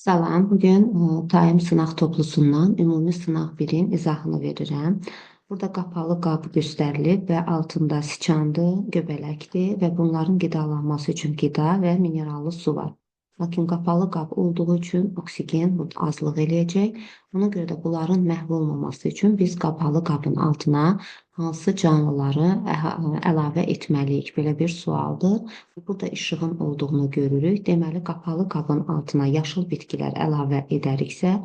Salam, bugün taim sınaq toplusundan ümumi sınaq 1-in izahını verirəm. Burada qapalı qab göstərilib və altında siçandır, göbələkdir və bunların qidalanması üçün qida və minerallı su var. Lakin qapalı qab olduğu üçün oksigen burada azlıq eləyəcək. Ona görə də bunların məhv olmaması üçün biz qapalı qabın altına hansı canlıları əlavə etməliyik? Belə bir sualdır. Burada işığın olduğunu görürük. Deməli, qapalı qabın altına yaşıl bitkilər əlavə edəriksə,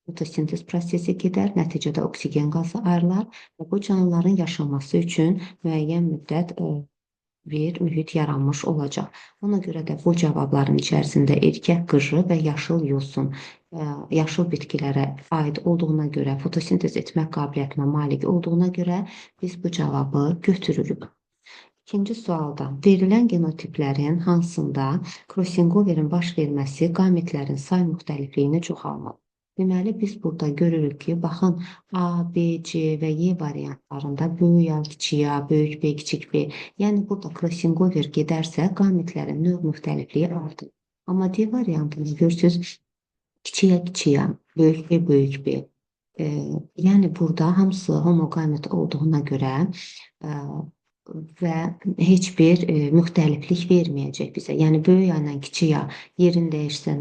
fotosintez prosesi gedər, nəticədə oksigen qazı ayrılar və bu canlıların yaşaması üçün müəyyən müddət bir mühit yaranmış olacaq. Ona görə də bu cavabların içərisində erkək qırğı və yaşıl yosun, yaşıl bitkilərə aid olduğuna görə, fotosintez etmək qabiliyyətinə malik olduğuna görə biz bu cavabı götürürük. İkinci sualda verilən genotiplərin hansında crossingoverin baş verməsi qametlərin say müxtəlifliyini çoxalmır? Deməli, biz burada görürük ki, baxın, A, B, C və Y variantlarında böyük A, kiçik A, böyük B, kiçik B. Yəni, burada crossingover gedərsə, qametlərin növ müxtəlifliyi artır. Amma D variantını görürsünüz, kiçik A, kiçik A, böyük B, böyük B. Yəni, burada hamısı homoqamet olduğuna görə və heç bir müxtəliflik verməyəcək bizə. Yəni, böyük A ilə kiçik A yerini dəyişsə,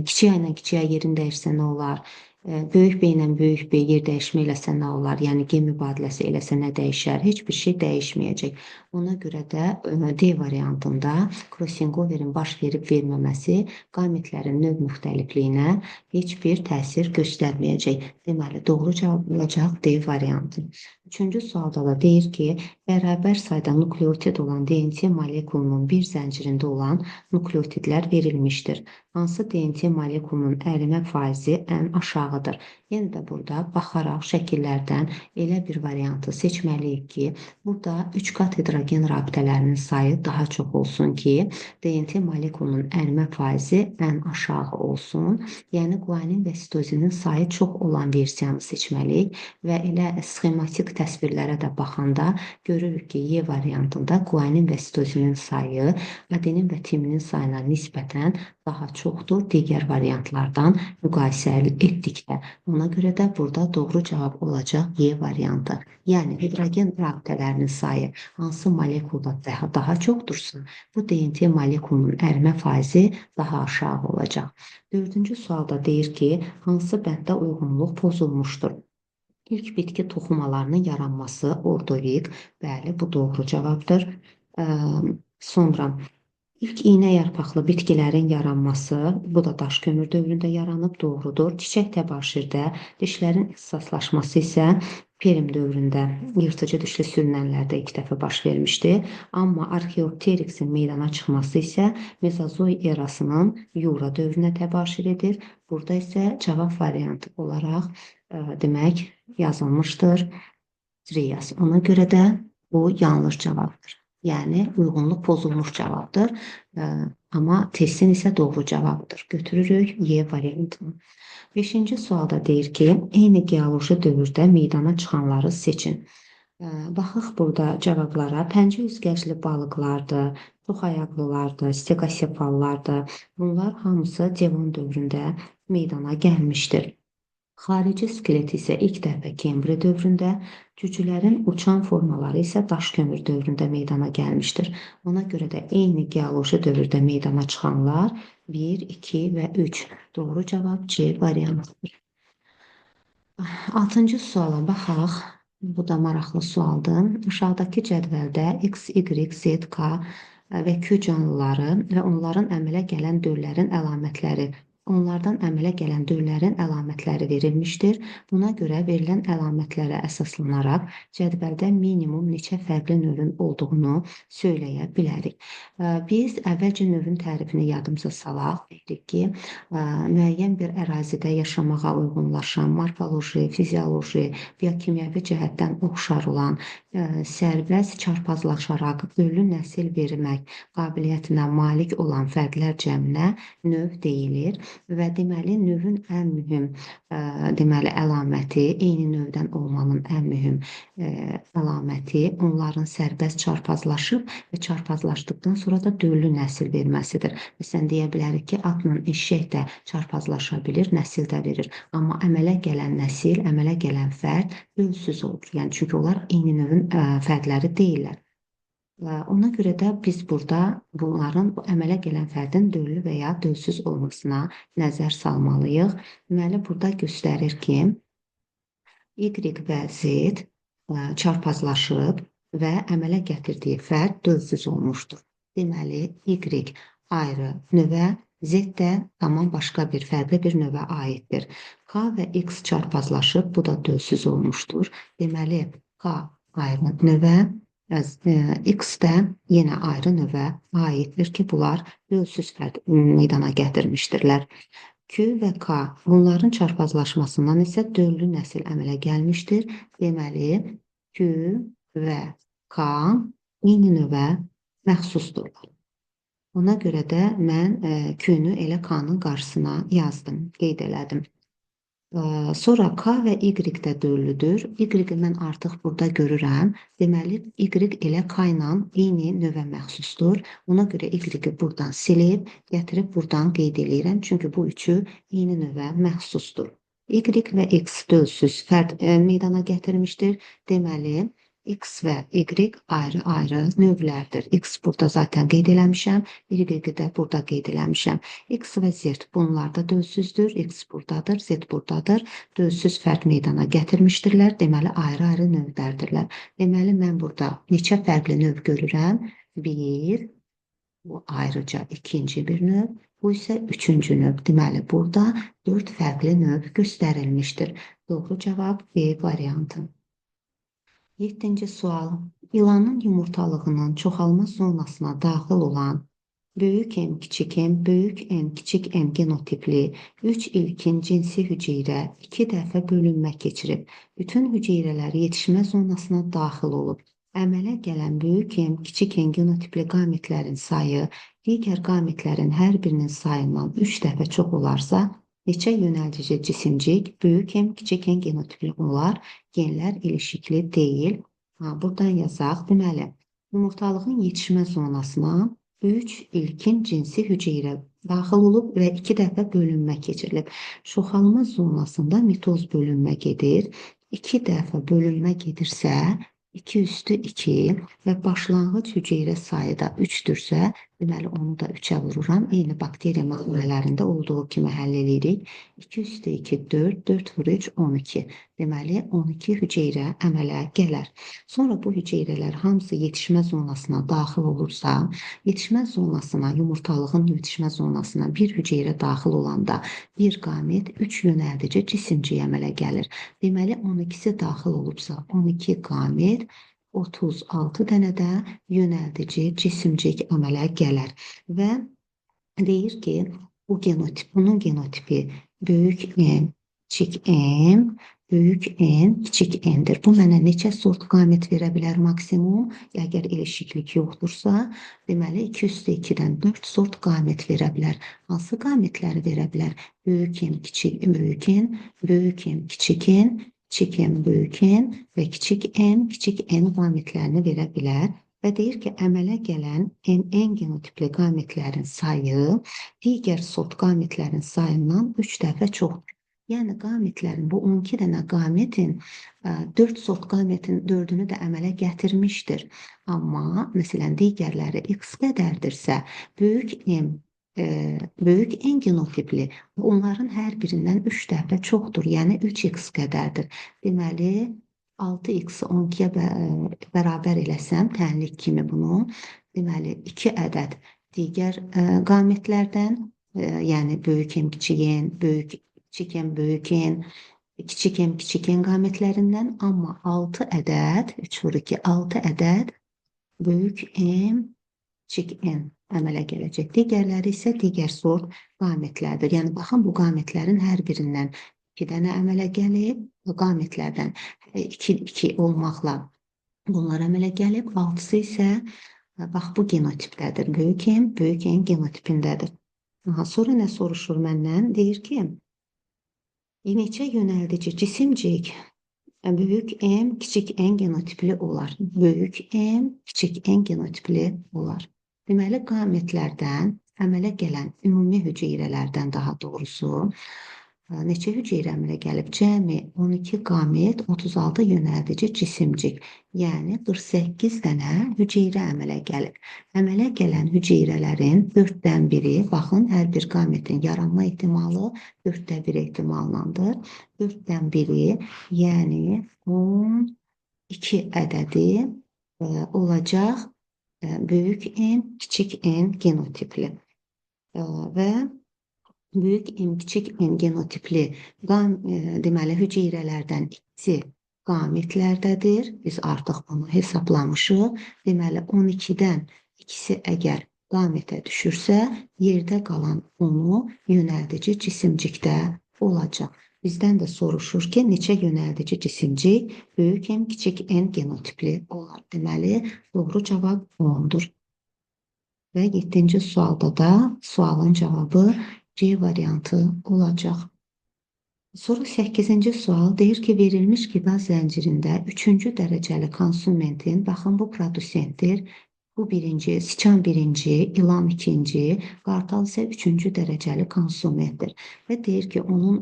kiçik A ilə kiçik A yerini dəyişsə nə olar? Böyük B ilə böyük B yer dəyişmə eləsə nə olar? Yəni, gen mübadiləsi eləsə nə dəyişər? Heç bir şey dəyişməyəcək. Ona görə də D variantında crossingoverin baş verib verməməsi qametlərin növ müxtəlifliyinə heç bir təsir göstərməyəcək. Deməli, doğru cavab olacaq D variantı. Üçüncü sualda da deyir ki, bərabər sayda nukleotid olan DNT molekulunun bir zəncirində olan nukleotidlər verilmişdir. Hansı DNT molekulunun ərimə faizi ən aşağıdır? Yəni də burada baxaraq şəkillərdən elə bir variantı seçməliyik ki, burada 3 qat hidrogen rabitələrinin sayı daha çox olsun ki, DNT molekulunun ərimə faizi ən aşağı olsun. Yəni, guanin və sitozinin sayı çox olan versiyanı seçməliyik və elə sxematik təsvirlərə də baxanda görürük ki, Y variantında guanin və sitozinin sayı adenin və timinin sayına nisbətən daha çoxdur digər variantlardan müqayisə etdikdə. Ona görə də burada doğru cavab olacaq Y variantı. Yəni, hidrogen rabitələrinin sayı hansı molekulda daha çoxdursa, bu DNT molekulunun ərimə faizi daha aşağı olacaq. Dördüncü sualda deyir ki, hansı bənddə uyğunluq pozulmuşdur? İlk bitki toxumalarının yaranması ordovid, bəli, bu doğru cavabdır. Sonra İlk iynə yarpaqlı bitkilərin yaranması, bu da daş kömür dövründə yaranıb, doğrudur. Çiçək təbaşirdə, dişlərin ixtisaslaşması isə Perm dövründə yırtıcı dişli sürünənlərdə ilk dəfə baş vermişdi. Amma Arxeopteriksin meydana çıxması isə Mezozoy erasının Yura dövrünə təbaşir edir. Burada isə cavab variantı olaraq demək yazılmışdır Trias. Ona görə də bu yanlış cavabdır. Yəni, uyğunluq pozulmuş cavabdır. Amma testin isə doğru cavabıdır. Götürürük Y variantını. 5-ci sualda deyir ki, eyni geoloji dövrdə meydana çıxanları seçin. Baxıq burada cavablara. Pəncə üzgəcli balıqlardır, çoxayaqlılardır, steqosefallardır. Bunlar hamısı Devon dövründə meydana gəlmişdir. Xarici skelet isə ilk dəfə Kembri dövründə, cücülərin uçan formaları isə daş kömür dövründə meydana gəlmişdir. Ona görə də eyni geoloji dövrdə meydana çıxanlar 1, 2 və 3. Doğru cavab C variantıdır. 6-cı suala baxaq. Bu da maraqlı sualdır. Aşağıdakı cədvəldə X, Y, Z, K və Q canlıları və onlardan əmələ gələn döllərin əlamətləri verilmişdir. Buna görə verilən əlamətlərə əsaslanaraq cədvəldə minimum neçə fərqli növün olduğunu söyləyə bilərik. Biz əvvəlcə növün tərifini yadımıza salaq. Dedik ki, müəyyən bir ərazidə yaşamağa uyğunlaşan, morfoloji, fizioloji, biokimyəvi cəhətdən oxşar olan, sərbəst çarpazlaşaraq döllü nəsil vermək qabiliyyətinə malik olan fərdlər cəminə növ deyilir. və deməli növün ən mühüm deməli əlaməti, eyni növdən olmanın ən mühüm əlaməti onların sərbəst çarpazlaşıb və çarpazlaşdıqdan sonra da döllü nəsil verməsidir. Məsələn, deyə bilərik ki, atla eşşək də çarpazlaşa bilir, nəsil də verir. Amma əmələ gələn nəsil, əmələ gələn fərd dölsüz olur. Yəni çünki onlar eyni növün fərdləri deyillər. Ona görə də biz burada bunların bu əmələ gələn fərdin döllü və ya dölsüz olmasına nəzər salmalıyıq. Deməli, burada göstərir ki, Y və Z çarpazlaşıb və əmələ gətirdiyi fərd dölsüz olmuşdur. Deməli, Y ayrı növə, Z də tamam başqa bir fərqli bir növə aiddir. K və X çarpazlaşıb, bu da dölsüz olmuşdur. Deməli, K ayrı növə, X də yenə ayrı növə aiddir ki, bunlar dölsüz fərd meydana gətirmişdirlər. Q və K bunların çarpazlaşmasından isə döllü nəsil əmələ gəlmişdir. Deməli, Q və K eyni növə məxsusdurlar. Ona görə də mən Q-nü elə K-nın qarşısına yazdım, qeyd elədim. Sonra K və Y də döllüdür. Y-i mən artıq burada görürəm. Deməli, Y elə K ilə eyni növə məxsusdur. Ona görə Y-i buradan silib, gətirib buradan qeyd edirəm. Çünki bu üçü eyni növə məxsusdur. Y və X dölsüz fərd meydana gətirmişdir. Deməli, X və Y ayrı-ayrı növlərdir. X burada zaten qeyd eləmişəm, Y də burada qeyd eləmişəm. X və Z bunlar da dölsüzdür. X buradadır, Z buradadır. Dölsüz fərd meydana gətirmişdirlər. Deməli, ayrı-ayrı növlərdirlər. Deməli, mən burada neçə fərqli növ görürəm? 1, bu ayrıca ikinci bir növ, bu isə üçüncü növ. Deməli, burada 4 fərqli növ göstərilmişdir. Doğru cavab B variantı. 7-ci sual. İlanın yumurtalığının çoxalma zonasına daxil olan böyük M, kiçik M, böyük N, kiçik M genotipli 3 ilkin cinsi hüceyrə 2 dəfə bölünmə keçirib. Bütün hüceyrələr yetişmə zonasına daxil olub. Əmələ gələn böyük M, kiçik M genotipli qametlərin sayı digər qametlərin hər birinin sayından 3 dəfə çox olarsa, neçə yönəldici cisimcik böyük M, kiçik M genotipli olar? Genlər ilişikli deyil. Buradan yazaq. Deməli, yumurtalığın yetişmə zonasına 3 ilkin cinsi hüceyrə daxil olub və 2 dəfə bölünmə keçirilib. Çoxalma zonasında mitoz bölünmə gedir. 2 dəfə bölünmə gedirsə, 2 üstü 2 və başlanğıc hüceyrə sayı da 3-dürsə, deməli onu da 3-ə vururam. Eyni bakteriya müxbilələrində olduğu kimi həll edirik. 2 üstü 2, 4, 4 vur 3, 12. Deməli, 12 hüceyrə əmələ gələr. Sonra bu hüceyrələr hamısı yetişmə zonasına daxil olursa, yetişmə zonasına, yumurtalığın yetişmə zonasına bir hüceyrə daxil olanda bir qamet 3 yönəldici cisimcik əmələ gəlir. Deməli, 12-si daxil olubsa, 12 qamet 36 dənə də yönəldici cisimcik əmələ gələr. Və deyir ki, bunun genotipi böyük M, kiçik M, böyük N, kiçik N'dir. Bu mənə neçə sort qamət verə bilər maksimum? Əgər ilişiklik yoxdursa, deməli 2 üstü 2-dən 4 sort qamət verə bilər. Hansı qamətləri verə bilər? Böyük M, kiçik böyük N, böyük M, kiçik N, kiçik M, böyük N və kiçik N qametlərini verə bilər. Və deyir ki, əmələ gələn N genotipli qametlərin sayı digər sort qametlərin sayından 3 dəfə çoxdur. Yəni, qametlərin, bu 12 dənə qametin 4 sort qametin 4-ünü də əmələ gətirmişdir. Amma, məsələn, digərləri X qədərdirsə, böyük N genotipli onların hər birindən 3 dəfə çoxdur, yəni 3X qədərdir. Deməli, 6X-i 12-yə bərabər eləsəm, tənlik kimi bunu, deməli, 2 ədəd digər qametlərdən, yəni böyük M, kiçik N, kiçik M, böyük N, kiçik M, kiçik N qametlərindən, amma 6 ədəd, 3 vur 2, 6 ədəd böyük M, kiçik N əmələ gələcək. Digərləri isə digər sort qametlərdir. Yəni, baxın, bu qametlərin hər birindən 2 dənə əmələ gəlib, bu qametlərdən 2 olmaqla bunlar əmələ gəlib, 6-sı isə, bax, bu genotipdədir. Böyük M genotipindədir. Aha, sonra nə soruşur məndən? Deyir ki, neçə yönəldici cisimcik büyük M, kiçik n genotipli olar. Böyük M, kiçik n genotipli olar. Deməli, qametlərdən əmələ gələn ümumi hüceyrələrdən daha doğrusu neçə hüceyrə əmələ gəlib? Cəmi 12 qamet, 36 yönəldici cisimcik. Yəni 48 dənə hüceyrə əmələ gəlib. Əmələ gələn hüceyrələrin 4-dən biri, baxın, hər bir qametin yaranma ehtimalı 4də 1 ehtimallandır. 4-dən biri, yəni 12 ədədi olacaq böyük N, kiçik n genotipli və böyük M, kiçik n genotipli deməli hüceyrələrdən ikisi qametlərdədir. Biz artıq bunu hesablamışıq. Deməli 12-dən ikisi əgər qametə düşürsə, yerdə qalan 10-u yönəldici cisimcikdə olacaq. Bizdən də soruşur ki, neçə yönəldici cisimcik böyük M, kiçik n genotipli olar. Deməli, doğru cavab 10-dur. Və 7-ci sualda da sualın cavabı C variantı olacaq. Sonra 8-ci sual deyir ki, verilmiş qida zəncirində 3-cü dərəcəli konsumentin, baxın bu produsentdir, bu birinci, siçan birinci, ilan ikinci, qartal isə 3-cü dərəcəli konsumentdir. Və deyir ki, onun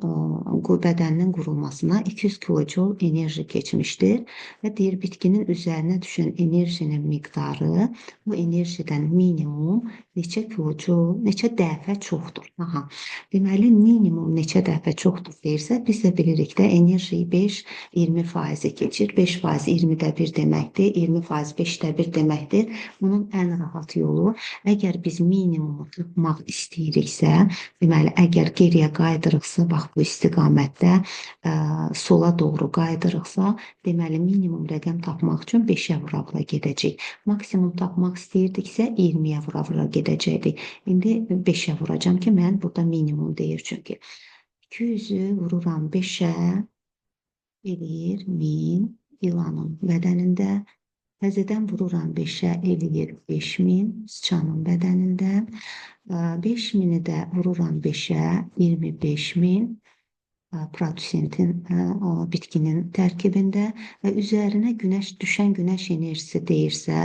bədəninin qurulmasına 200 kilojul enerji keçmişdir. Və deyir, bitkinin üzərinə düşən enerjinin miqdarı bu enerjidən minimum neçə kilojul, neçə dəfə çoxdur. Aha. Deməli, minimum neçə dəfə çoxdur deyirsə, biz də bilirik də enerji 5-20% keçir. 5% 20də 1 deməkdir, 20% 5də 1 deməkdir. Bunun ən rahat yolu, əgər biz minimumu tutmaq istəyiriksə, deməli, əgər geriyə qaydırıqsa, bax bu istiqamətdə sola doğru qaydırıqsa, deməli, minimum rəqəm tapmaq üçün 5-ə vura-vura gedəcək. Maksimum tapmaq istəyirdiksə, 20-yə vura-vura gedəcəkdik. İndi 5-ə vuracam ki, mən burada minimum deyir çünki. 200-ü vururam 5-ə, eləyir 1000 ilanın bədənində. Təzədən vururam 5-ə, eləyir 5000 sıçanın bədənində. 5000-i də vururam 5-ə, 25000 produsentin, bitkinin tərkibində və üzərinə düşən günəş enerjisi deyirsə,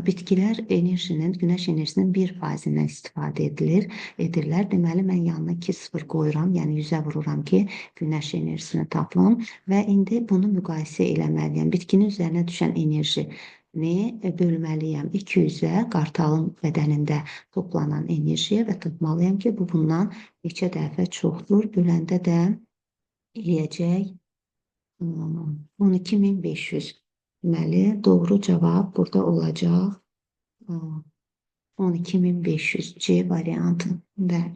bitkilər günəş enerjisinin 1%-dən istifadə edirlər. Deməli, mən yanına 2-0 qoyuram, yəni 100-ə vururam ki, günəş enerjisini tapım və indi bunu müqayisə eləməliyəm. Bitkinin üzərinə düşən enerjini bölməliyəm 200-ə, qartalın bədənində toplanan enerjiyə və tapmalıyam ki, bu bundan neçə dəfə çoxdur. Böləndə də eləyəcək 12500. Deməli, doğru cavab burada olacaq 12500 C variantı. Bəli.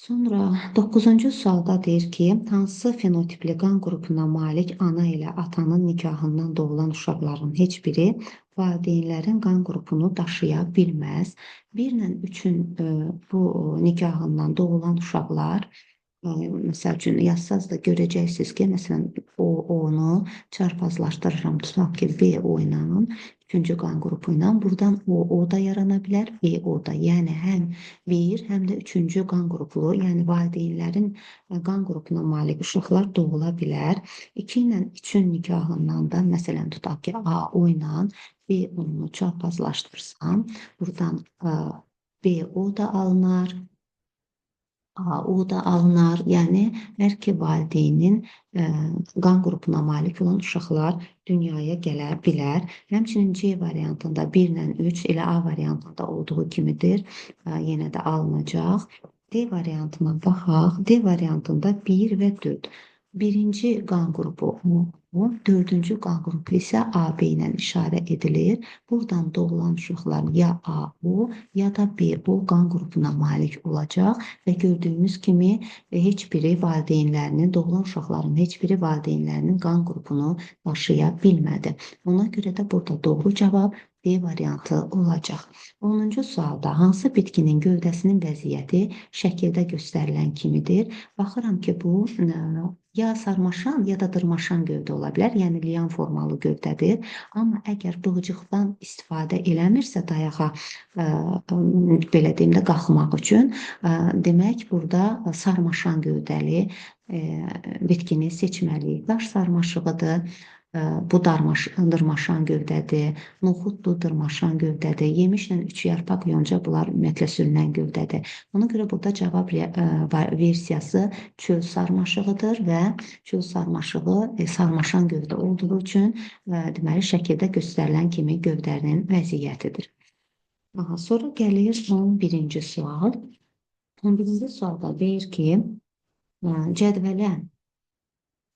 Sonra 9-cu sualda deyir ki, hansı fenotipli qan qrupuna malik ana ilə atanın nikahından doğulan uşaqların heç biri valideynlərin qan qrupunu daşıya bilməz. 1 ilə 3-ün bu nikahından doğulan uşaqlar, məsəl üçün yazsaz da görəcəksiniz ki, məsələn, O-nu çarpazlaşdırıram, tutaq ki, B-O ilə, 3-cü qan qrupu ilə, buradan O da yarana bilər, B-O da, yəni həm 1, həm də 3-cü qan qruplu, yəni valideynlərin qan qrupuna malik uşaqlar doğula bilər. 2 ilə 3-ün nikahından da, məsələn, tutaq ki, A-O ilə B-O-nu çarpazlaşdırsam, buradan B-O da alınar, A-O da alınar, yəni hər iki valideynin qan qrupuna malik olan uşaqlar dünyaya gələ bilər. Həmçinin C variantında 1 ilə 3 elə A variantında olduğu kimidir, yenə də alınacaq. D variantına baxaq. D variantında 1 və 4. Birinci qan qrupu O, 4-cü qan qrupu isə AB ilə işarə edilir. Buradan doğulan uşaqlar ya A-O, ya da B-O qan qrupuna malik olacaq və gördüyümüz kimi heç biri valideynlərinin, doğulan uşaqların heç biri valideynlərinin qan qrupunu daşıya bilmədi. Ona görə də burada doğru cavab D variantı olacaq. 10-cu sualda hansı bitkinin gövdəsinin vəziyyəti şəkildə göstərilən kimidir? Baxıram ki, bu ya sarmaşan ya da dırmaşan gövdə ola bilər, yəni lian formalı gövdədir. Amma əgər bığcıqdan istifadə eləmirsə dayağa belə deyim də qalxmaq üçün, demək burada sarmaşan gövdəli bitkini seçməliyik. Daş sarmaşığıdır. Bu dırmaşan gövdədir, noxuddur, dırmaşan gövdədir, yemişlə üç yarpaq yonca bunlar ümumiyyətlə sürünən gövdədir. Ona görə burada cavab versiyası çöl sarmaşığıdır və çöl sarmaşığı sarmaşan gövdə olduğu üçün deməli şəkildə göstərilən kimi gövdənin vəziyyətidir. Sonra gəlir 11-ci sual. 11-ci sualda deyir ki, cədvələ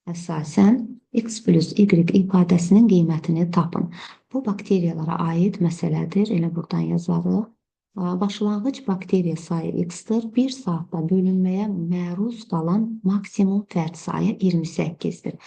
əsasən x plus y ifadəsinin qiymətini tapın. Bu bakteriyalara aid məsələdir. Elə buradan yazarıq. Başlanğıc bakteriya sayı x-dir. 1 saatda bölünməyə məruz qalan maksimum fərd sayı 28-dir.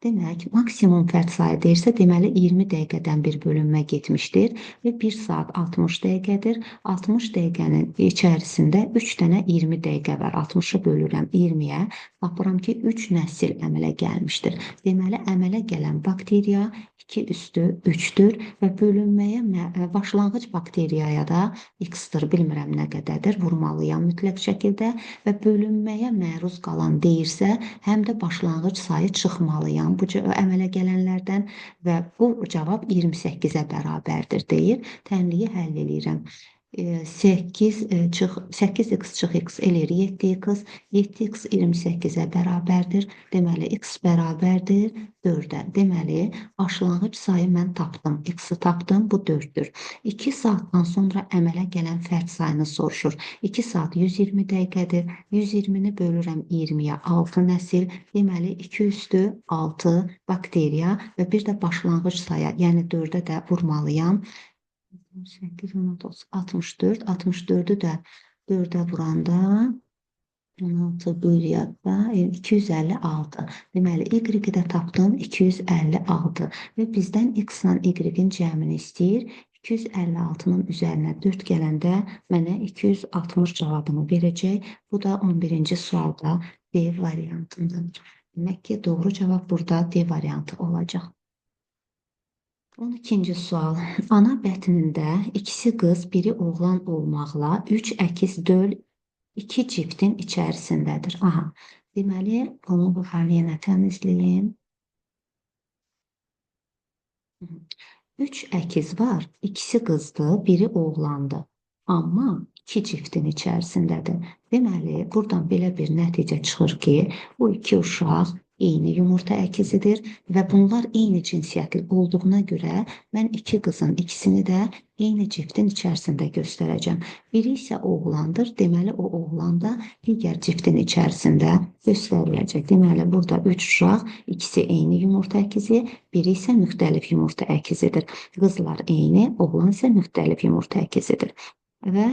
Demək, maksimum fərd sayı deyirsə, deməli 20 dəqiqədən bir bölünmə getmişdir və 1 saat 60 dəqiqədir. 60 dəqiqənin içərisində 3 dənə 20 dəqiqə var. 60-ı bölürəm 20-yə. Baxıram ki, 3 nəsil əmələ gəlmişdir. Deməli, əmələ gələn bakteriya 2/3-dür və bölünməyə başlanğıc bakteriyaya da x-dir, bilmirəm nə qədərdir, vurmalıyam mütləq şəkildə və bölünməyə məruz qalan deyirsə, həm də başlanğıc sayı çıxmalıyam bu əmələ gələnlərdən və bu cavab 28-ə bərabərdir deyir. Tənliyi həll edirəm. 8x çıx x eləyir 7x, 7x 28-ə bərabərdir. Deməli, x bərabərdir 4-ə. Deməli, başlanğıc sayı mən tapdım. X-i tapdım, bu 4-dür. 2 saatdan sonra əmələ gələn fərd sayını soruşur. 2 saat 120 dəqiqədir. 120-ni bölürəm 20-yə 6 nəsil. Deməli, 2/6 bakteriya və bir də başlanğıc sayı, yəni 4-ə də vurmalıyam. 8, 19, 64. 64'ü də 4'ə vuranda 16 bölüyatda 256. Deməli, y-i də tapdım 256 və bizdən x-la y-in cəmini istəyir. 256-nın üzərinə 4 gələndə mənə 260 cavabını verəcək. Bu da 11-ci sualda D variantındadır. Demək ki, doğru cavab burada D variantı olacaq. 12-ci sual. Ana bətnində ikisi qız, biri oğlan olmaqla 3 əkiz döl 2 ciftin içərisindədir. Aha, deməli, bunu bu yenə təmizləyim. 3 əkiz var, ikisi qızdır, biri oğlandır. Amma 2 ciftin içərisindədir. Deməli, buradan belə bir nəticə çıxır ki, bu 2 uşaq eyni yumurta əkizidir və bunlar eyni cinsiyyətli olduğuna görə mən 2 qızın ikisini də eyni ciftin içərisində göstərəcəm. Biri isə oğlandır, deməli o oğlan da digər ciftin içərisində göstəriləcək. Deməli, burada 3 uşaq, ikisi eyni yumurta əkizi, biri isə müxtəlif yumurta əkizidir. Qızlar eyni, oğlan isə müxtəlif yumurta əkizidir. Və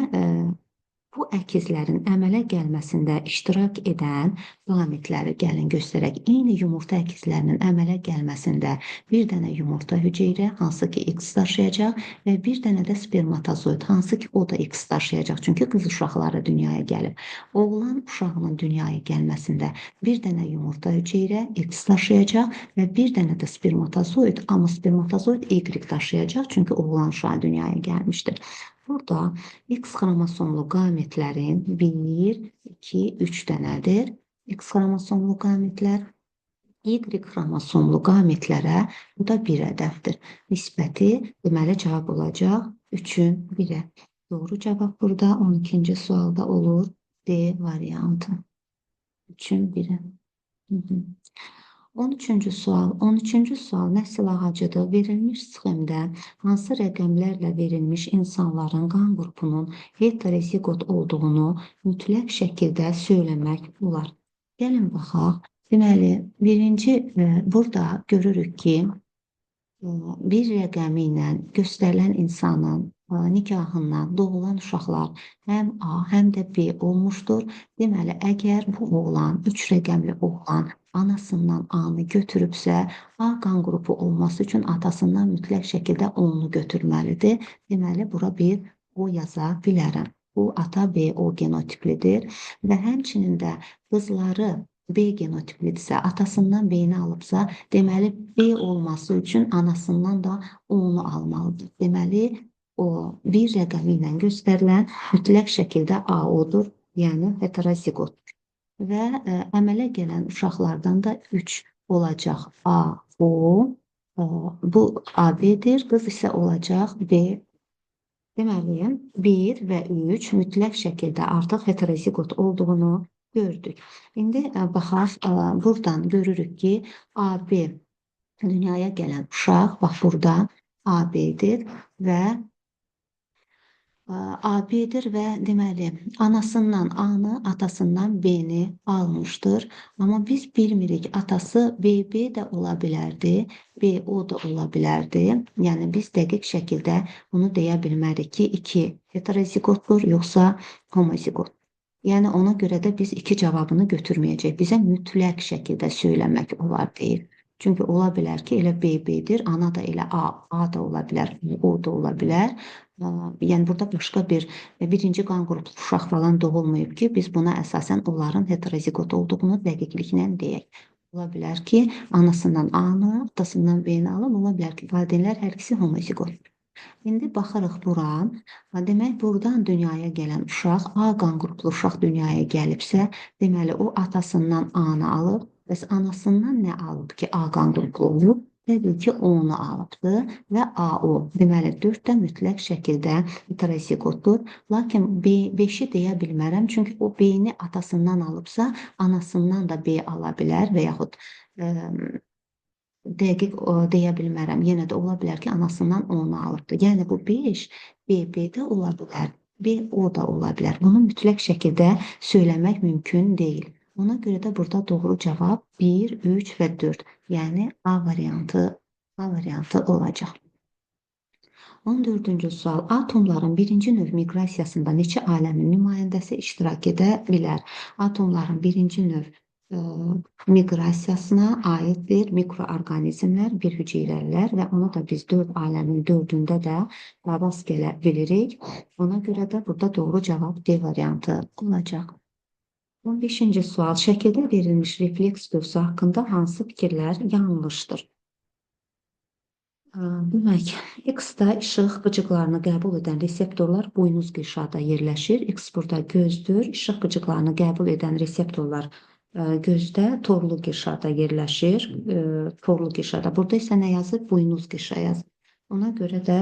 bu əkizlərin əmələ gəlməsində iştirak edən qametləri gəlin göstərək. Eyni yumurta əkizlərinin əmələ gəlməsində bir dənə yumurta hüceyrə, hansı ki X daşıyacaq və bir dənə də spermatozoid, hansı ki o da X daşıyacaq. Çünki qız uşaqları dünyaya gəlib. Oğlan uşağının dünyaya gəlməsində bir dənə yumurta hüceyrə X daşıyacaq və bir dənə də spermatozoid, amma spermatozoid Y daşıyacaq. Çünki oğlan uşağı dünyaya gəlmişdir. Burada X xromosomlu qametlərin 1, 2, 3 dənədir. X xromosomlu qametlər, Y xromosomlu qametlərə bu da 1 ədəddir. Nisbəti deməli cavab olacaq 3-ün 1-ə. Doğru cavab burada 12-ci sualda olur. D variantı. 3-ün 1-ə. 13-cü sual. 13-cü sual nəsil ağacıdır. Verilmiş sxemdə hansı rəqəmlərlə verilmiş insanların qan qrupunun heterozigot olduğunu mütləq şəkildə söyləmək olar. Gəlin baxaq. Deməli, birinci burada görürük ki, bir rəqəmi ilə göstərilən insanın nikahından doğulan uşaqlar həm A, həm də B olmuşdur. Deməli, əgər bu oğlan, 3 rəqəmli oğlan anasından A-nı götürübsə, A qan qrupu olması üçün atasından mütləq şəkildə O-nu götürməlidir. Deməli, bura bir O yaza bilərəm. Bu ata B-O genotiplidir və həmçinin də qızları B genotiplidirsə, atasından B-ni alıbsa, deməli B olması üçün anasından da O-nu almalıdır. Deməli, o bir rəqəmi ilə göstərilən mütləq şəkildə A-odur, yəni heterozigot. Və əmələ gələn uşaqlardan da 3 olacaq A-O, bu AB-dir, qız isə olacaq B. Deməli, 1 və 3 mütləq şəkildə artıq heterozigot olduğunu gördük. İndi baxaq, buradan görürük ki, AB dünyaya gələn uşaq, bax burada AB-dir və AB-dir və deməli, anasından A-nı, atasından B-ni almışdır. Amma biz bilmirik, atası BB də ola bilərdi, BO da ola bilərdi. Yəni, biz dəqiq şəkildə bunu deyə bilmərik ki, 2 heterozigotdur, yoxsa homozigot. Yəni, ona görə də biz 2 cavabını götürməyəcək. Bizə mütləq şəkildə söyləmək olar deyil. Çünki ola bilər ki, elə BB-dir, ana da elə A da ola bilər, O da ola bilər. Yəni, burada başqa birinci qan qruplu uşaq falan doğulmayıb ki, biz buna əsasən onların heterozigot olduğunu dəqiqliklə deyək. Ola bilər ki, anasından A-nı, atasından B-ni alıb, ola bilər ki, valideynlər hər ikisi homozigotdur. İndi baxırıq bura. Demək, buradan dünyaya gələn uşaq, A qan qruplu uşaq dünyaya gəlibsə, deməli, o atasından A-nı alıb, bəs anasından nə alıb ki, A qan qruplu olub? Təbii ki, O-nu alıbdır və AO. Deməli, 4 də mütləq şəkildə heterozigotdur. Lakin B5-i deyə bilmərəm, çünki o B-ni atasından alıbsa, anasından da B ala bilər və yaxud dəqiq deyə bilmərəm. Yenə də ola bilər ki, anasından O-nu alıbdır. Yəni, bu 5 BB-də ola bilər, BO da ola bilər. Bunu mütləq şəkildə söyləmək mümkün deyil. Ona görə də burada doğru cavab 1, 3 və 4. Yəni, A variantı olacaq. 14-cü sual. Atomların birinci növ miqrasiyasında neçə aləmin nümayəndəsi iştirak edə bilər? Atomların birinci növ miqrasiyasına aiddir mikroorqanizmlər, bir hüceyrəlilər və onu da biz 4 aləmin 4-ündə də rast gələ bilirik. Ona görə də burada doğru cavab D variantı olacaq. 15-ci sual. Şəkildə verilmiş refleks dövrüsü haqqında hansı fikirlər yanlışdır? Demək, X-da işıq qıcıqlarını qəbul edən reseptorlar buynuz qişada yerləşir. X burada gözdür. İşıq qıcıqlarını qəbul edən reseptorlar gözdə torlu qişada yerləşir. Torlu qişada. Burada isə nə yazır? Buynuz qişa yazır. Ona görə də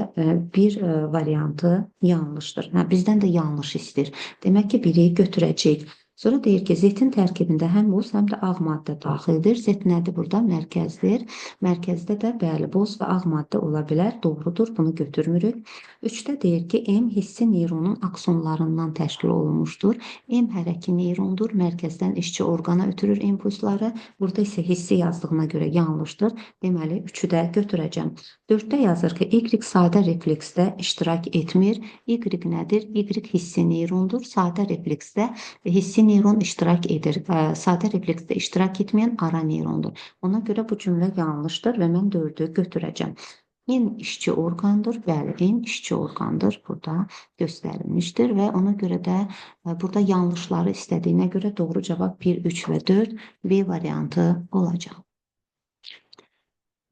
bir variantı yanlışdır. Bizdən də yanlış istəyir. Demək ki, biri götürəcəyik. Sonra deyir ki, zetin tərkibində həm boz, həm də ağ maddə daxildir. Zet nədir burada? Mərkəzdir. Mərkəzdə də bəli, boz və ağ maddə ola bilər. Doğrudur, bunu götürmürük. 3-də deyir ki, M hissi neyronun aksonlarından təşkil olunmuşdur. M hərəki neyrondur. Mərkəzdən işçi orqana ötürür impulsları. Burada isə hissi yazdığına görə yanlışdır. Deməli, 3-ü də götürəcəm. 4-də yazır ki, Y sadə refleksdə iştirak etmir. Y nədir? Y hissi neyrondur. Sadə refleksdə hissi neyron iştirak edir. Sadə refleksdə iştirak etməyən ara neyrondur. Ona görə bu cümlə yanlışdır və mən 4-ü götürəcəm. N işçi orqandır. Bəli, N işçi orqandır. Burada göstərilmişdir və ona görə də burada yanlışları istədiyinə görə doğru cavab 1, 3 və 4 B variantı olacaq.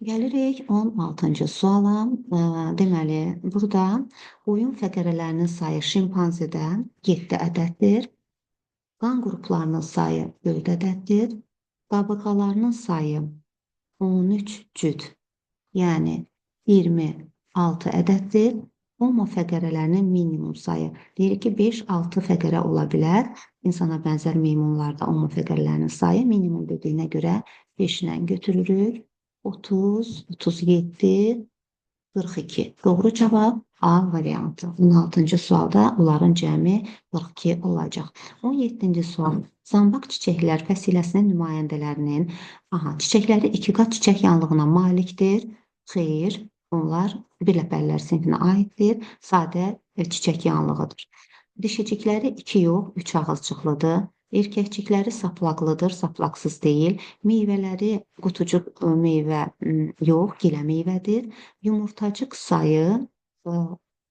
Gəlirik 16-cı suala. Deməli, burada oyun fəqərələrinin sayı şimpanzedə 7 ədəddir. Qan qruplarının sayı 4 ədəddir. Qabırğalarının sayı 13 cüt, yəni 26 ədəddir. Homo fəqərələrinin minimum sayı. Deyir ki, 5-6 fəqərə ola bilər. İnsana bənzər meymunlarda homo fəqərələrinin sayı minimum dediyinə görə 5-lə götürürük. 30, 37, 42. Doğru cavab A variantı. 16-cı sualda onların cəmi 42 olacaq. 17-ci sual. Zambaq çiçəklər fəsiləsinin nümayəndələrinin çiçəkləri 2 qat çiçək yanlığına malikdir. Xeyr, onlar biləpəllər sinfinə aiddir. Sadə çiçək yanlığıdır. Dişicikləri 2 yox, 3 ağızcıqlıdır. Erkəkcikləri saplaqlıdır, saplaqsız deyil. Meyvələri qutucuq meyvə yox, gilə meyvədir. Yumurtacıq sayı ə,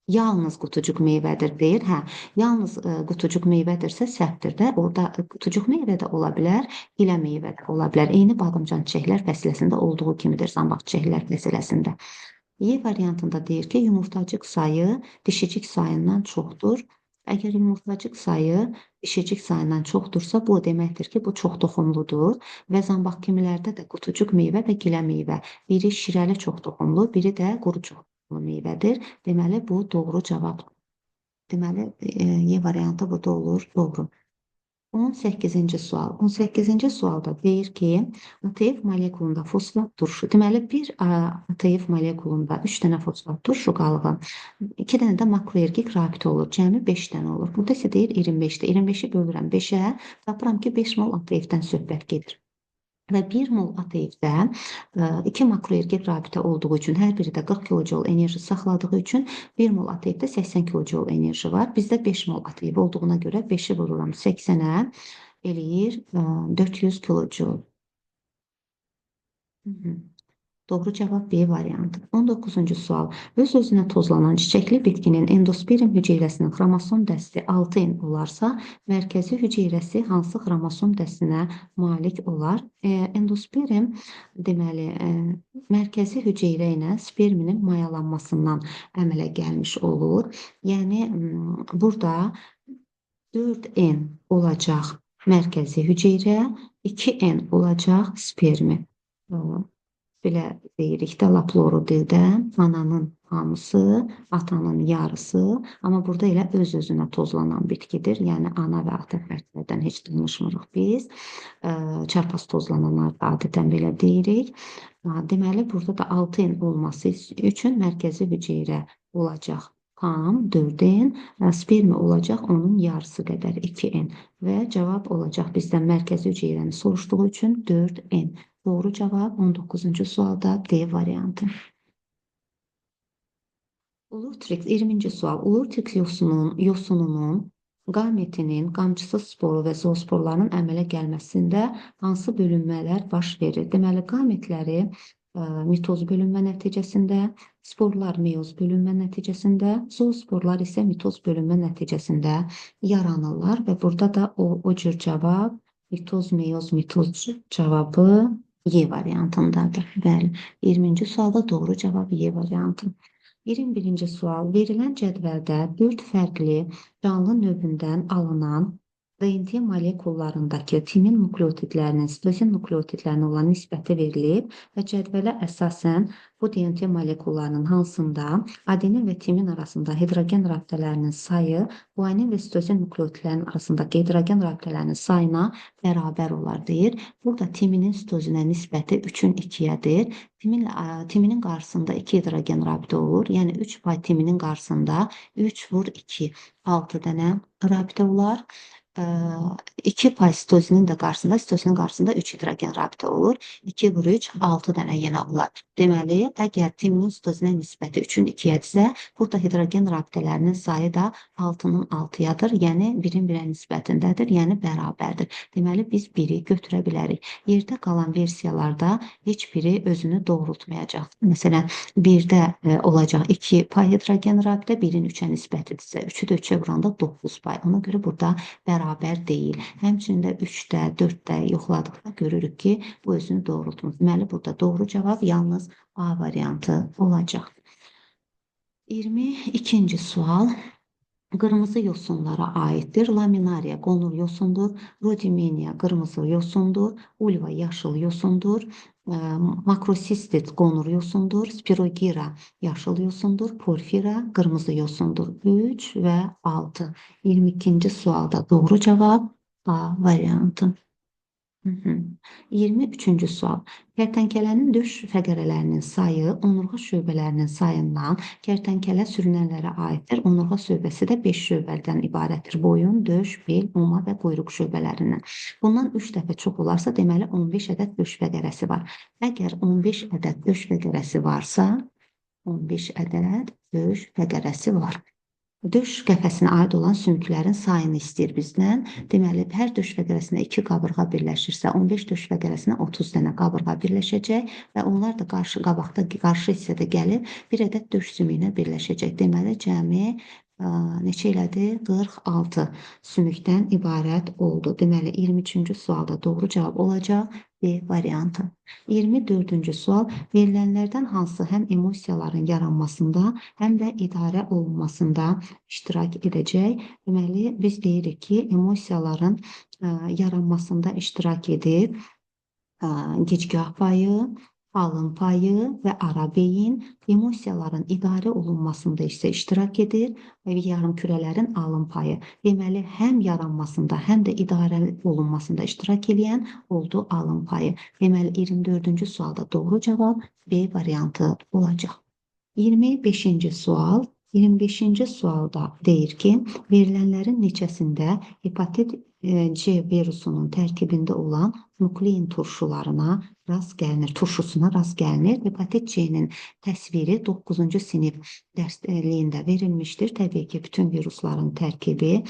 yalnız qutucuq meyvədir deyir. Hə, yalnız qutucuq meyvədirsə səhvdir də. Orada qutucuq meyvə də ola bilər, gilə meyvə də ola bilər. Eyni badımcan çiçəklər fəsiləsində olduğu kimidir, zambaq çiçəklər fəsiləsində. Y variantında deyir ki, yumurtacıq sayı dişicik sayından çoxdur. Əgər yumurtacıq sayı dişicik sayından çoxdursa, bu deməkdir ki, bu çox toxumludur və zambaq kimilərdə də qutucuq meyvə və gilə meyvə, biri şirəli çox toxumlu, biri də quru çox toxumlu meyvədir. Deməli, bu doğru cavabdır. Deməli, Y variantı burada olur, doğru. 18-ci sual. 18-ci sualda deyir ki, ATF molekulunda fosfat turşu. Deməli, bir ATF molekulunda 3 dənə fosfat turşu qalığı, 2 dənə də makroergik rabitə olur. Cəmi 5 dənə olur. Burada isə deyir 25-dir. 25-i bölürəm 5-ə, tapıram ki, 5 mol ATF-dən söhbət gedir. Və 1 mol ATF-də 2 makroergik rabitə olduğu üçün, hər biri də 40 kJ enerji saxladığı üçün 1 mol ATF-də 80 kJ enerji var. Bizdə 5 mol ATF olduğuna görə 5-i vururam 80-ə, eləyir 400 kJ. Doğru cavab B variantı. 19-cu sual. Öz-özünə tozlanan çiçəkli bitkinin endosperm hüceyrəsinin xromosom dəsti 6N olarsa, mərkəzi hüceyrəsi hansı xromosom dəstinə malik olar? Endosperm deməli mərkəzi hüceyrə ilə sperminin mayalanmasından əmələ gəlmiş olur. Yəni burada 4N olacaq mərkəzi hüceyrə, 2N olacaq spermi. Belə deyirik də, Laploro dildə ananın hamısı, atanın yarısı, amma burada elə öz-özünə tozlanan bitkidir. Yəni ana və ata fərdlərdən heç danışmırıq biz. Çarpaz tozlananlar adətən belə deyirik. Deməli, burada da 6N olması üçün mərkəzi hüceyrə olacaq tam 4N, spermi olacaq onun yarısı qədər 2N və cavab olacaq bizdən mərkəzi hüceyrəni soruşduğu üçün 4N. Doğru cavab 19-cu sualda D variantı. Ulurtrix 20-ci sual. Ulurtrix yosununun qametinin, qamçısı sporu və zoosporların əmələ gəlməsində hansı bölünmələr baş verir? Deməli, qametləri mitoz bölünmə nəticəsində, sporlar meyoz bölünmə nəticəsində, zoosporlar isə mitoz bölünmə nəticəsində yaranırlar və burada da o cür cavab mitoz, meyoz, mitoz cavabı Y variantındadır. Bəli, 20-ci sualda doğru cavab Y variantı. 21-ci sual. Verilən cədvəldə 4 fərqli canlı növündən alınan DNT molekullarındakı timin nukleotidlərinin sitozin nukleotidlərinə olan nisbəti verilib və cədvələ əsasən bu DNT molekullarının hansında adenin və timin arasında hidrogen rabitələrinin sayı guanin və sitozin nukleotidlərinin arasındakı hidrogen rabitələrinin sayına bərabər olar deyir. Burada timinin sitozinə nisbəti 3-ün 2-yədir. Timinin qarşısında 2 hidrogen rabitə olur. Yəni 3 pay timinin qarşısında 3 vur 2, 6 dənə rabitə olar. 2 pay sitozinin də qarşısında, sitozinin qarşısında 3 hidrogen rabitə olur. 2 vur 3, 6 dənə yenə olar. Deməli, əgər timinin sitozinə nisbəti 3-ün 2-yədirsə, burada hidrogen rabitələrinin sayı da 6-nın 6-yadır. Yəni, 1-in 1-ə nisbətindədir, yəni bərabərdir. Deməli, biz 1-i götürə bilərik. Yerdə qalan versiyalarda heç biri özünü doğrultmayacaq. Məsələn, 1-də olacaq 2 pay hidrogen rabitə, 1-in 3-ə nisbətidirsə, 3-ü də 3-ə vuranda 9 pay. Ona görə burada bərabər deyil. Həmçinin də 3-də, 4-də yoxladıqda görürük ki, bu özünü doğrultmur. Deməli, burada doğru cavab yalnız A variantı olacaq. 22-ci sual. Qırmızı yosunlara aiddir. Laminaria qonur yosundur. Rhodymenia qırmızı yosundur. Ulva yaşıl yosundur. Makrosistit qonur yosundur. Spirogyra yaşıl yosundur. Porfira qırmızı yosundur. 3 və 6. 22-ci sualda doğru cavab A variantı. 23-cü sual. Kərtənkələnin döş fəqərələrinin sayı onurğa şöbələrinin sayından kərtənkələ sürünənlərə aiddir. Onurğa şöbəsi də 5 şöbədən ibarətdir. Boyun, döş, bel, moma və quyruq şöbələrindən. Bundan 3 dəfə çox olarsa, deməli 15 ədəd döş fəqərəsi var. Əgər 15 ədəd döş fəqərəsi varsa, 15 ədəd döş fəqərəsi var. döş qəfəsinə aid olan sümüklərin sayını istəyir bizdən. Deməli, hər döş fəqərəsinə 2 qabırğa birləşirsə, 15 döş fəqərəsinə 30 dənə qabırğa birləşəcək və onlar da qabaqda, qarşı hissədə gəlib bir ədəd döş sümüyünə birləşəcək. Deməli, cəmi neçə elədi? 46 sümükdən ibarət oldu. Deməli, 23-cü sualda doğru cavab olacaq B variantı. 24-cü sual, verilənlərdən hansı həm emosiyaların yaranmasında, həm də idarə olunmasında iştirak edəcək? Deməli, biz deyirik ki, emosiyaların yaranmasında iştirak edir gicgah payı, alın payı və ara beyin, emosiyaların idarə olunmasında isə iştirak edir və yarımkürələrin alın payı. Deməli, həm yaranmasında, həm də idarə olunmasında iştirak edən oldu alın payı. Deməli, 24-cü sualda doğru cavab B variantı olacaq. 25-ci sual. 25-ci sualda deyir ki, verilənlərin neçəsində hepatit C virusunun tərkibində olan nuklein turşusuna rast gəlinir. Hepatit C-nin təsviri 9-cu sinif dərsliyində verilmişdir. Təbii ki, bütün virusların tərkibi,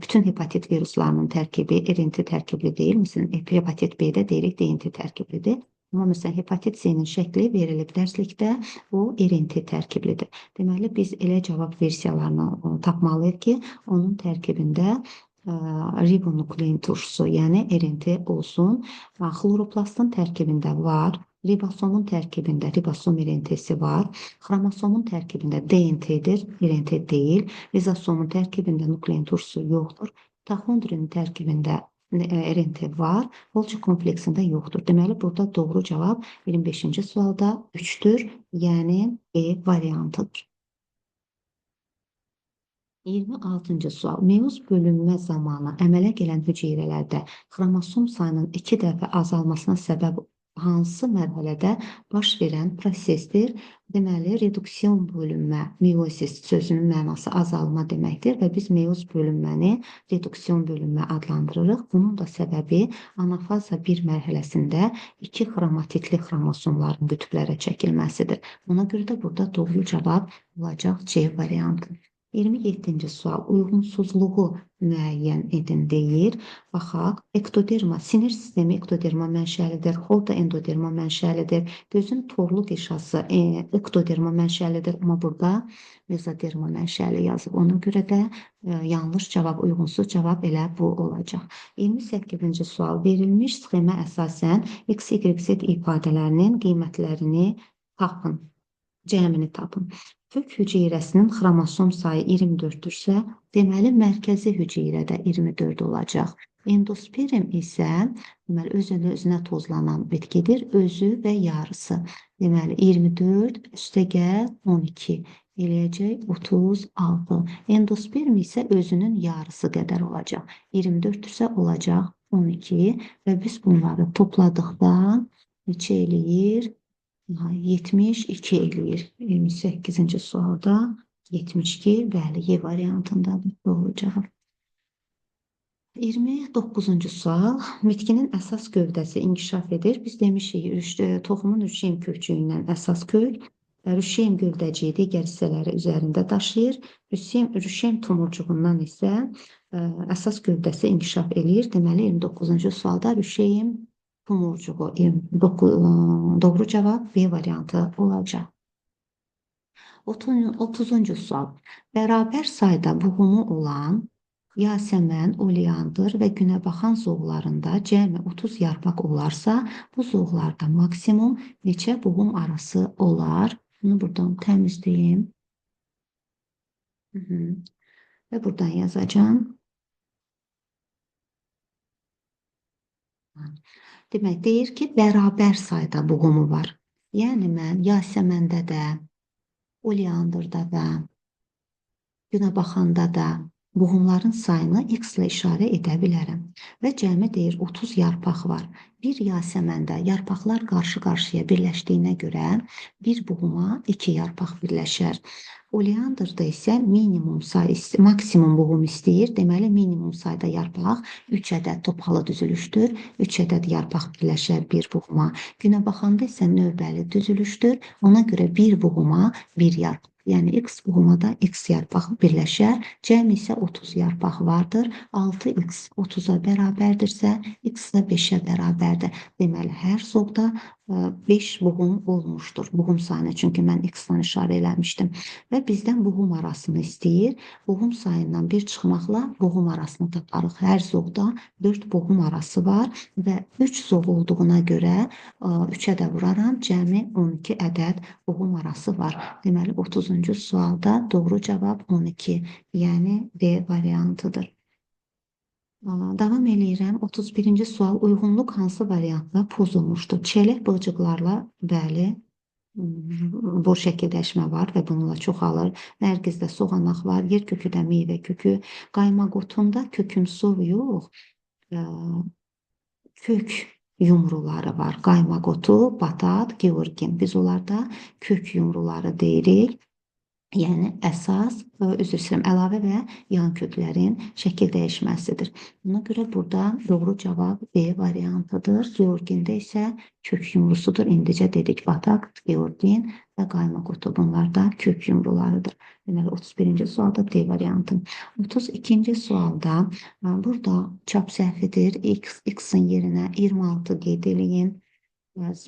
bütün hepatit viruslarının tərkibi RNT tərkibli deyil. Məsələn, hepatit B-də deyirik DNT tərkiblidir. Amma məsələn, hepatit C-nin şəkli verilib dərslikdə, o RNT tərkiblidir. Deməli, biz elə cavab versiyalarını tapmalıyıq ki, onun tərkibində ribonuklein turşusu, yəni RNT olsun. Xloroplastın tərkibində var, ribosomun tərkibində ribosom RNT-si var, xromosomun tərkibində DNT-dir, RNT deyil, lizosomun tərkibində nuklein turşusu yoxdur, mitoxondrinin tərkibində RNT var, Golgi kompleksində yoxdur. Deməli, burada doğru cavab 25-ci sualda 3-dür, yəni E variantıdır. 26-cı sual. Meyoz bölünmə zamanı əmələ gələn hüceyrələrdə xromosom sayının 2 dəfə azalmasına səbəb hansı mərhələdə baş verən prosesdir? Deməli, reduksion bölünmə, meyozis sözünün mənası azalma deməkdir və biz meyoz bölünməni reduksion bölünmə adlandırırıq. Bunun da səbəbi anafaza 1 mərhələsində 2 xromatitli xromosomların qütblərə çəkilməsidir. Ona görə də burada doğru cavab olacaq C variantı. 27-ci sual, uyğunsuzluğu müəyyən edin deyir. Baxaq, ektoderma, sinir sistemi ektoderma mənşəlidir, xolta endoderma mənşəlidir, gözün torlu qişası ektoderma mənşəlidir, amma burada mezoderma mənşəli yazıb. Ona görə də yanlış cavab, uyğunsuz cavab elə bu olacaq. 28-ci sual, verilmiş sxemə əsasən X, Y, Z ifadələrinin qiymətlərini tapın. Cəmini tapın. Kök hüceyrəsinin xromosom sayı 24-dürsə, deməli, mərkəzi hüceyrədə 24 olacaq. Endosperm isə özünə tozlanan bitkidir, özü və yarısı. Deməli, 24 üstəgəl 12 eləyəcək 36. Endosperm isə özünün yarısı qədər olacaq. 24-dürsə olacaq 12 və biz bunları topladıqda neçə eləyir? 72 eləyir. 28-ci sualda 72, bəli, Y variantındadır. Doğru cavab. 29-cu sual. Bitkinin əsas gövdəsi inkişaf edir. Biz demişik, toxumun rüşeym kökçüyündən əsas kök, rüşeym gövdəciyi digər hissələri üzərində daşıyır. Rüşeym tomurcuğundan isə əsas gövdəsi inkişaf edir. Deməli, 29-cu sualda rüşeym tomurcuğu. Doğru cavab B variantı olacaq. 30-cu sual. Bərabər sayda buğumu olan yasəmən, oleander və günəbaxan zoğlarında cəmi 30 yarpaq olarsa, bu zoğlarda maksimum neçə buğum arası olar? Bunu buradan təmizləyim. Və buradan yazacağım. Demək, deyir ki, bərabər sayda buğumu var. Yəni, mən yasəməndə də, oleanderda da, günəbaxanda da buğumların sayını X ilə işarə edə bilərəm. Və cəmi deyir, 30 yarpaq var. Bir yasəməndə yarpaqlar qarşı-qarşıya birləşdiyinə görə bir buğuma 2 yarpaq birləşər. Oleanderda isə maksimum buğum istəyir. Deməli, minimum sayda yarpaq 3 ədəd tophalı düzülüşdür. 3 ədəd yarpaq birləşər bir buğuma. Günəbaxanda isə növbəli düzülüşdür. Ona görə bir buğuma bir yarpaq Yəni x buğumada x yarpaq birləşər. Cəmi isə 30 yarpaq vardır. 6x 30-a bərabərdirsə, x də 5-ə bərabərdir. Deməli, hər zoqda 5 buğum olmuşdur. Buğum sayını, çünki mən x-dan işarə eləmişdim. Və bizdən buğum arasını istəyir. Buğum sayından bir çıxmaqla buğum arasını taparıq. Hər zoqda 4 buğum arası var və 3 zoq olduğuna görə 3-ə də vuraram. Cəmi 12 ədəd buğum arası var. Deməli, 30-cu sualda doğru cavab 12, yəni D variantıdır. Davam eləyirəm. 31-ci sual. Uyğunluq hansı variantla pozulmuşdur? Çiyələk bığcıqlarla, bəli, bu şəkildəşmə var və bununla çoxalır. Nərgizdə soğanaq var, yer köküdə meyvə kökü, qaymaqotunda kökümsov yox, kök yumruları var. Qaymaqotu, batat, georgin. Biz onlarda kök yumruları deyirik. Yəni əsas, üzr istəyirəm, əlavə və yan köklərin şəkil dəyişməsidir. Buna görə burada doğru cavab B variantıdır. Georgində isə kök yumrusudur. İndicə dedik, batak, georgin və qaymaqotu. Bunlar da kök yumrularıdır. Deməli, 31-ci sualda D variantı. 32-ci sualda burada çap səhvidir. X-in yerinə 26 qeyd eləyin.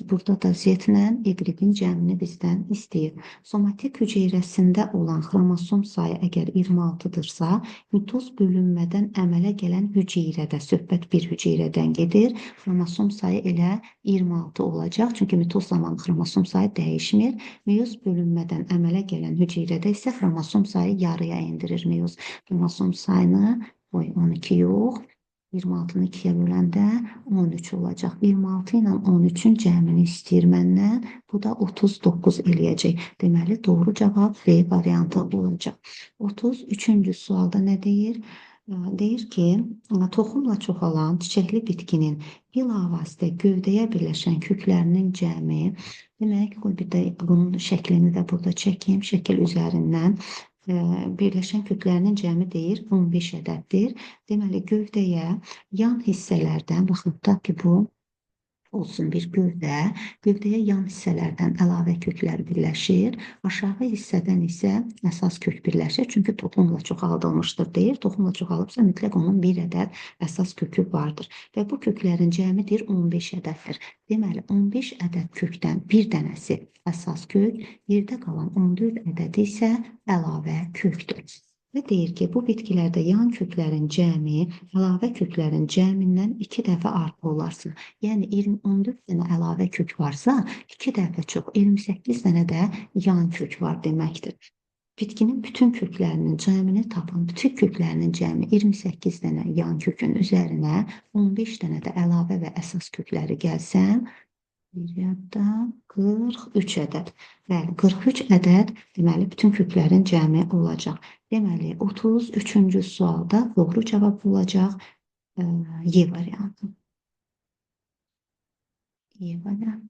Burada da Z-lə Y-in cəmini bizdən istəyir. Somatik hüceyrəsində olan xromosom sayı əgər 26-dırsa, mitoz bölünmədən əmələ gələn hüceyrədə, söhbət bir hüceyrədən gedir, xromosom sayı elə 26 olacaq. Çünki mitoz zamanı xromosom sayı dəyişmir. Meyoz bölünmədən əmələ gələn hüceyrədə isə xromosom sayı yarıya endirir meyoz. Xromosom sayını 12 yox, 26-nı 2-yə böləndə 13 olacaq. 26 ilə 13-ün cəmini istəyir məndən. Bu da 39 eləyəcək. Deməli, doğru cavab B variantı olacaq. 33-cü sualda nə deyir? Deyir ki, toxumla çoxalan çiçəkli bitkinin bilavasitə gövdəyə birləşən köklərinin cəmi, demək, bir də bunun şəklini də burada çəkim, şəkil üzərindən birləşən köklərinin cəmi deyir 15 ədəddir. Deməli, gövdəyə yan hissələrdən, baxın, tutaq ki, bu olsun bir gövdə, gövdəyə yan hissələrdən əlavə köklər birləşir. Aşağı hissədən isə əsas kök birləşir. Çünki toxumla çoxaldılmışdır deyir. Toxumla çoxalıbsa mütləq onun bir ədəd əsas kökü vardır. Və bu köklərin cəmi deyir 15 ədəddir. Deməli, 15 ədəd kökdən bir dənəsi əsas kök, yerdə qalan 14 ədədi isə əlavə kökdür. Və deyir ki, bu bitkilərdə yan köklərin cəmi əlavə köklərin cəmindən 2 dəfə artıq olarsın. Yəni 14 dənə əlavə kök varsa, 2 dəfə çox, 28 dənə də yan kök var deməkdir. Bitkinin bütün köklərinin cəmini tapın. Bütün köklərinin cəmi 28 dənə yan kökün üzərinə 15 dənə də əlavə və əsas kökləri gəlsən, bir yadda 43 ədəd. Bəli, 43 ədəd deməli bütün köklərin cəmi olacaq. Deməli, 33-cü sualda doğru cavab olacaq Y variantı. Y variantı.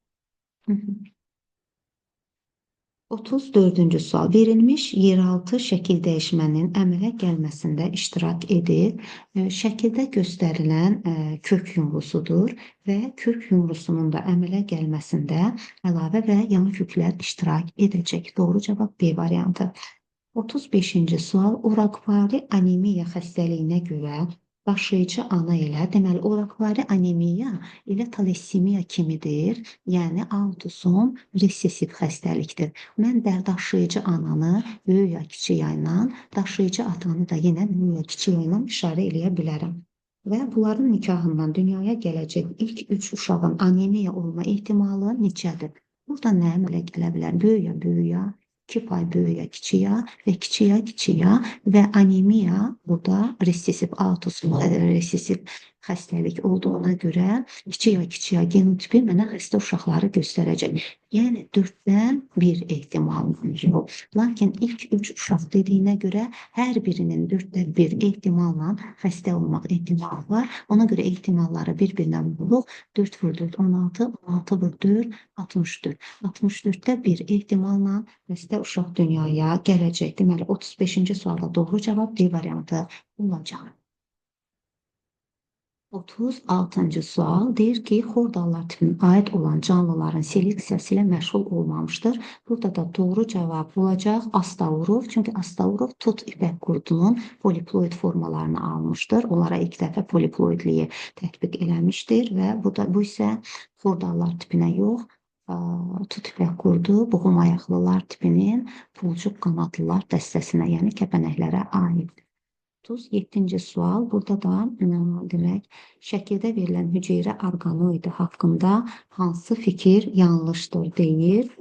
34-cü sual. Verilmiş yeraltı şəkil dəyişmənin əmələ gəlməsində iştirak edir. Şəkildə göstərilən kök yumrusudur və kök yumrusunun da əmələ gəlməsində əlavə və yan köklər iştirak edəcək. Doğru cavab B variantı. 35-ci sual. Orakvari anemiya xəstəliyinə görə daşıyıcı ana ilə, deməli, orakvari anemiya ilə talassemiya kimidir. Yəni, autosom resessiv xəstəlikdir. Mən də daşıyıcı ananı böyük ya kiçik yayla, daşıyıcı atanı da yenə böyük ya kiçik yayla işarə eləyə bilərəm. Və bunların nikahından dünyaya gələcək ilk 3 uşağın anemiya olma ehtimalı neçədir? Burada nə əmələ gələ bilər? Böyük ya böyük ya, 2 pay böyük ya kiçik ya və kiçik ya kiçik ya və anemiya burada resessiv autosom resessiv xəstəlik olduğuna görə kiçik ya genotipi mənə xəstə uşaqları göstərəcək. Yəni 4-dən 1 ehtimal yox. Lakin ilk 3 uşaq dediyinə görə hər birinin 4-dən 1 ehtimalla xəstə olmaq ehtimalı var. Ona görə ehtimalları bir-birindən buluq. 4 vur 4, 16, 16 vur 4, 64. 64-də 1 ehtimalla xəstə uşaq dünyaya gələcək. Deməli, 35-ci sualda doğru cavab D variantı olacaq. 36-cı sual deyir ki, xordallar tipinə aid olan canlıların seleksiyası ilə məşğul olmamışdır. Burada da doğru cavab olacaq Astaurov. Çünki Astaurov tut ipək qurdunun poliploid formalarını almışdır. Onlara ilk dəfə poliploidliyi tətbiq eləmişdir və bu isə xordallar tipinə yox, tut ipək qurdu buğum ayaqlılar tipinin pulcuq qanadlılar dəstəsinə, yəni kəpənəklərə aiddir. 37-ci sual. Burada da demək, şəkildə verilən hüceyrə orqanoidi haqqında hansı fikir yanlışdır deyir.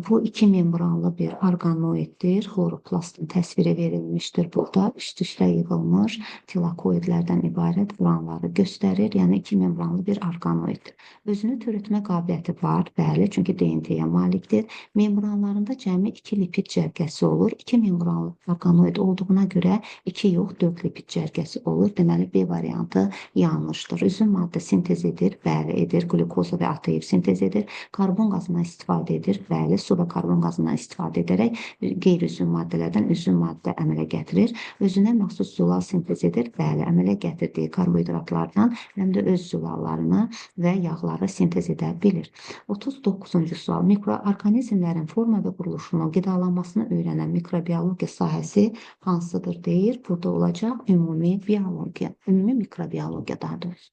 Bu iki membranlı bir orqanoiddir. Xloroplastın təsviri verilmişdir burada. Üst-üstə yığılmış tilakoidlərdən ibarət qlanları göstərir. Yəni iki membranlı bir orqanoiddir. Özünü törətmə qabiliyyəti var, bəli, çünki DNT-yə malikdir. Membranlarında cəmi 2 lipid cərgəsi olur. 2 membranlı orqanoid olduğuna görə 2 yox, 4 lipid cərgəsi olur. Deməli, B variantı yanlışdır. Üzüm maddə sintez edir, bəli, edir. Glukoza və ATF sintez edir. Karbon qazından istifadə edir, bəli, su və karbon qazından istifadə edərək qeyri-üzüm maddələrdən üzüm maddə əmələ gətirir. Özünə məxsus zülal sintez edir, bəli, əmələ gətirdiyi karbohidratlardan həm də öz zülallarını və yağları sintez edə bilir. 39-cu sual. Mikroorqanizmlərin forma və quruluşunu, qidalanmasını öyrənən mikrobiologiya sahəsi hansıdır deyir. Burada olacaq ümumi biologiya, ümumi mikrobiologiya daha doğrusu.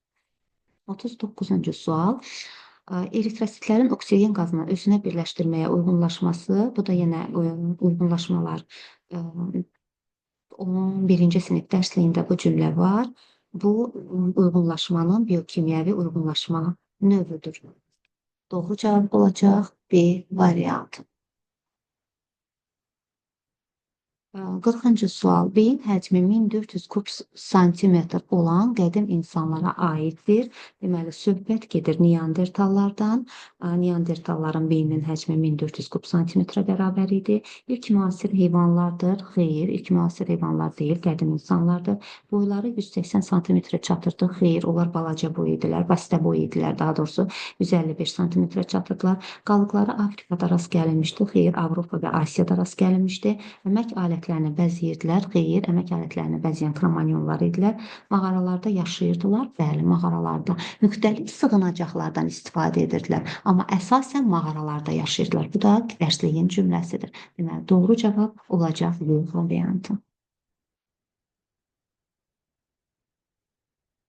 39-cu sual. Eritrositlərin oksigen qazını özünə birləşdirməyə uyğunlaşması, bu da yenə uyğunlaşmalar 11-ci sinif dərsliyində bu cümlə var. Bu uyğunlaşmanın biokimyəvi uyğunlaşma növüdür. Doğru cavab olacaq B variantı. 40-cı sual. Beyin həcmi 1400 kub santimetr olan qədim insanlara aiddir. Deməli, söhbət gedir Neandertallardan. Neandertalların beyninin həcmi 1400 kub santimetrə bərabər idi. İlk müasir heyvanlardır. Xeyr, ilk müasir heyvanlar deyil, qədim insanlardır. Boyları 180 santimetrə çatırdı. Xeyr, onlar balaca boy idilər, vasitə boy idilər, daha doğrusu 155 santimetrə çatırdılar. Qalıqları Afrikada rast gəlinmişdi. Xeyr, Avropa və Asiyada rast gəlinmişdi. Əmək alətlərini bəzəyirdilər. Xeyr, əmək alətlərini bəzəyən kromanyonlar idilər. Mağaralarda yaşayırdılar. Bəli, mağaralarda müxtəlif sığınacaqlardan istifadə edirdilər. Amma əsasən mağaralarda yaşayırdılar. Bu da dərsliyin cümləsidir. Deməli, doğru cavab olacaq B variantı.